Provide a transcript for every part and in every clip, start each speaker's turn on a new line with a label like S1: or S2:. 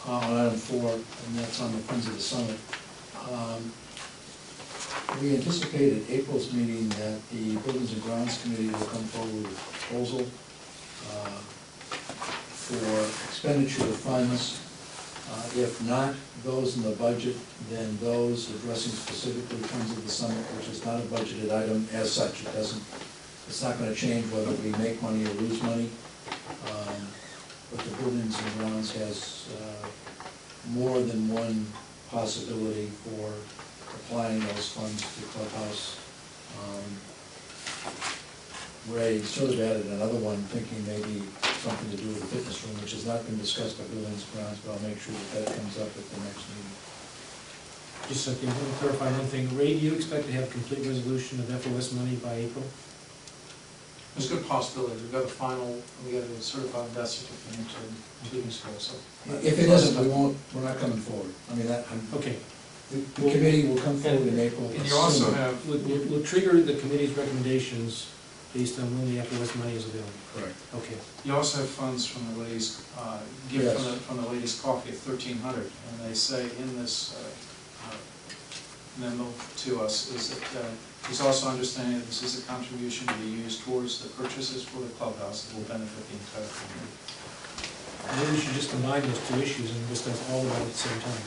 S1: on item 4, and that's on the Friends of the Summit. We anticipate at April's meeting that the Buildings and Grounds Committee will come forward with a proposal for expenditure of funds. If not those in the budget, then those addressing specifically Friends of the Summit, which is not a budgeted item as such. It's not going to change whether we make money or lose money. But the Buildings and Grounds has more than one possibility for applying those funds to Clubhouse. Ray sort of added another one, thinking maybe something to do with the fitness room, which has not been discussed by Buildings and Grounds, but I'll make sure that comes up at the next meeting.
S2: Just so I can clarify one thing, Ray, do you expect to have complete resolution of FOS money by April?
S3: There's a good possibility. We've got a certified death certificate into completing school, so.
S1: If it isn't, we're not coming forward. I mean,
S2: Okay.
S1: The committee will come forward in April.
S3: And you also have.
S2: We'll trigger the committee's recommendations based on when the FOS money is available.
S1: Correct.
S2: Okay.
S3: You also have funds from the ladies, gift from the ladies' coffee at $1,300, and they say in this memo to us is that he's also understanding that this is a contribution to be used towards the purchases for the clubhouse that will benefit the entire community.
S2: Maybe we should just combine those two issues and discuss all of them at the same time.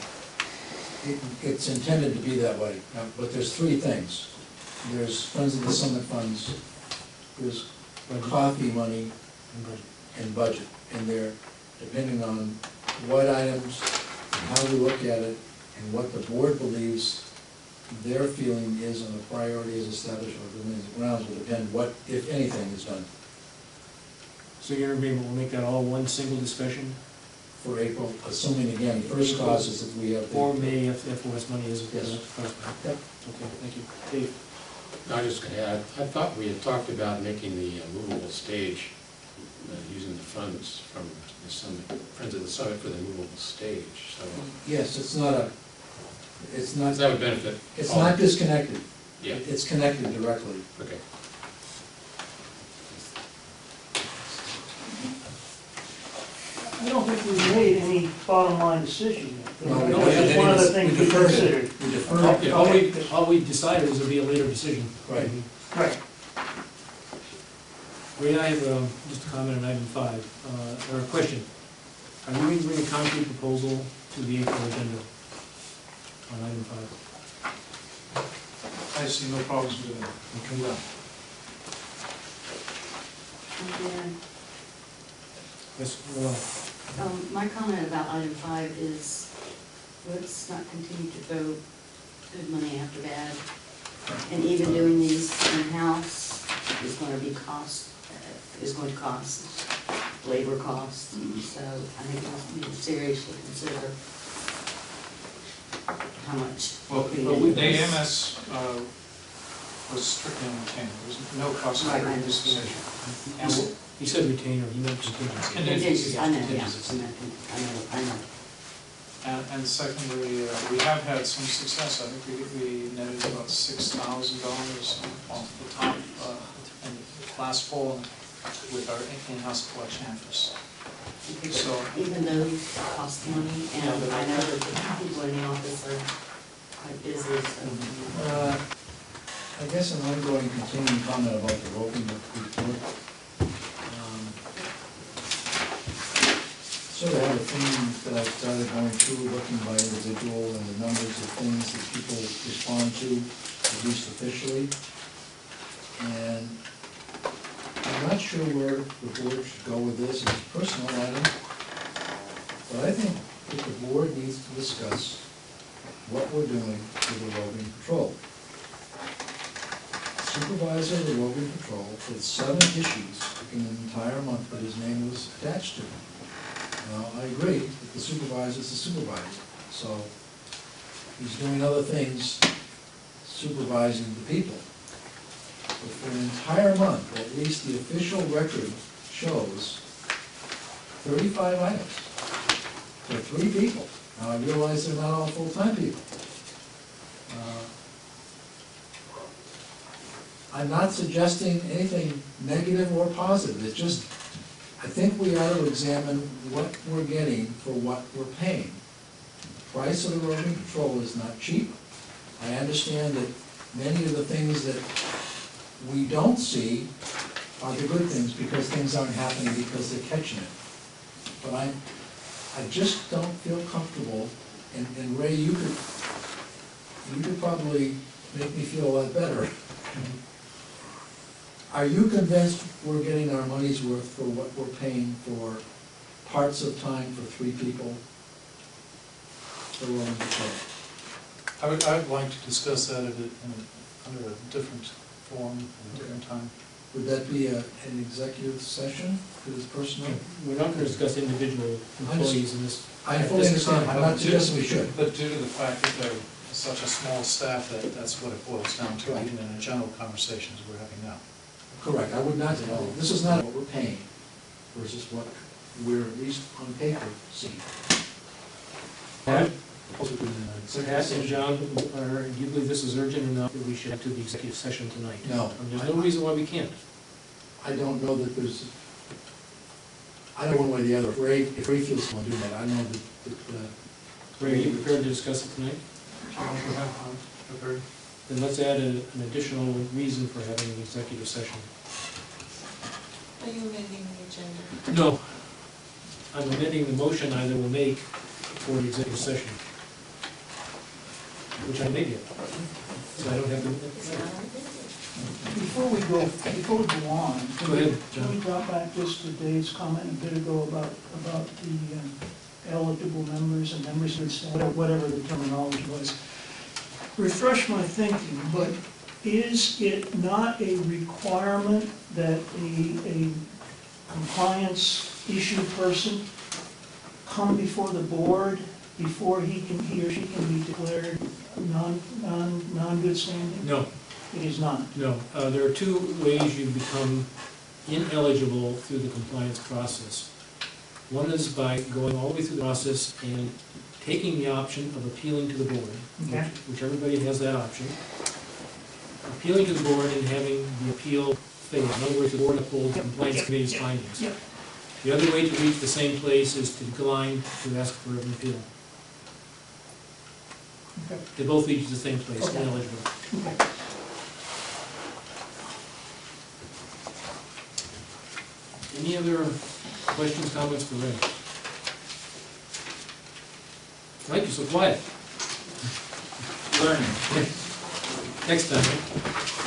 S1: It's intended to be that way, but there's three things. There's Friends of the Summit funds, there's coffee money, and budget. And they're, depending on what items, and how we look at it, and what the board believes their feeling is on the priority as established by Buildings and Grounds, will depend what, if anything, is done.
S2: So you're in agreement, we'll make that all one single discussion?
S1: For April, assuming again, the first cause is that we have.
S2: Or May if FOS money is.
S1: Yes.
S2: Yep. Okay, thank you. Dave?
S4: I was just going to add, I thought we had talked about making the movable stage, using the funds from the Summit, Friends of the Summit for the movable stage, so.
S1: Yes, it's not.
S4: That would benefit.
S1: It's not disconnected.
S4: Yeah.
S1: It's connected directly.
S4: Okay.
S5: I don't think we've made any bottom line decision yet.
S1: No,
S5: That's one of the things we considered.
S1: We deferred it.
S2: All we decided is there'll be a later decision.
S1: Right.
S5: Right.
S2: Ray, I have just a comment on item 5, or a question. Are you going to bring a concrete proposal to the April agenda on item 5?
S3: I see no problems with it.
S2: Okay. Yes, well,
S6: My comment about item 5 is, let's not continue to throw good money after bad. And even doing these in-house is going to be going to cost labor costs. So I think we need to seriously consider how much.
S3: Well, the AMS was strictly on retained. There was no cost
S6: Right,
S3: of
S6: I
S3: this
S6: understand.
S3: decision.
S2: he said retainer, he meant contingency.
S6: Contingency, I know, yeah,
S3: Contingency.
S6: I know.
S3: And secondly, we have had some success. I think we netted about $6,000 off the top in last fall with our in-house collection efforts. So
S6: Even those cost money, and I know that the people in the office are quite busy, so.
S1: I guess an ongoing continuing comment about the roping report. Sort of have a theme that I've started going through, looking by individual and the numbers of things that people respond to, at least officially. And I'm not sure where the board should go with this. It's a personal item. But I think that the board needs to discuss what we're doing with the roving patrol. Supervisor of the roving patrol had 7 issues in an entire month that his name was attached to. Now, I agree that the supervisor is the supervisor, so he's doing other things supervising the people. But for an entire month, at least the official record shows 35 items for 3 people. Now, I realize they're not all full-time people. I'm not suggesting anything negative or positive. It's just I think we ought to examine what we're getting for what we're paying. The price of the roving patrol is not cheap. I understand that many of the things that we don't see are the good things, because things aren't happening because they're catching it. But I just don't feel comfortable, and Ray, you could probably make me feel a lot better. Are you convinced we're getting our money's worth for what we're paying for parts of time for 3 people for roving patrol?
S3: I'd like to discuss that under a different form, at a different time.
S1: Would that be an executive session for this personnel?
S2: We're not gonna discuss individual employees in this.
S1: I fully understand, I'm not suggesting we should.
S3: But due to the fact that they're such a small staff, that's what it boils down to,
S1: Right.
S3: even in the general conversations we're having now.
S1: Correct, I would not, this is not what we're paying versus what we're at least on paper seeing.
S2: Pat,
S1: Executive
S2: Pat and
S1: session.
S2: John, do you believe this is urgent enough that we should have to the executive session tonight?
S1: No.
S2: There's no reason why we can't.
S1: I don't know that there's, I don't know one way or the other. If Ray feels someone doing that, I know that
S2: Ray, are you prepared to discuss it tonight?
S3: Prepared?
S2: Then let's add an additional reason for having an executive session.
S7: Are you amending the agenda?
S2: No. I'm amending the motion I will make for the executive session, which I made it. So I don't have
S6: It's not
S2: to.
S6: on this.
S5: Before we go on,
S2: Go ahead,
S5: can we
S2: John.
S5: drop back just to Dave's comment a bit ago about the eligible members and members of staff, whatever the terminology was. Refresh my thinking, but is it not a requirement that a compliance issue person come before the board before he or she can be declared non-good standing?
S2: No,
S5: It is not.
S2: no. There are 2 ways you become ineligible through the compliance process. One is by going all the way through the process and taking the option of appealing to the board,
S5: Okay.
S2: which everybody has that option. Appealing to the board and having the appeal fail. In other words, the board upholds the compliance committee's findings.
S5: Yep.
S2: The other way to reach the same place is to decline to ask for an appeal.
S5: Okay.
S2: They both lead to the same place,
S5: Okay.
S2: ineligible.
S5: Okay.
S2: Any other questions, comments for Ray? Mike, you're so quiet.
S1: learning.
S2: Next time, right?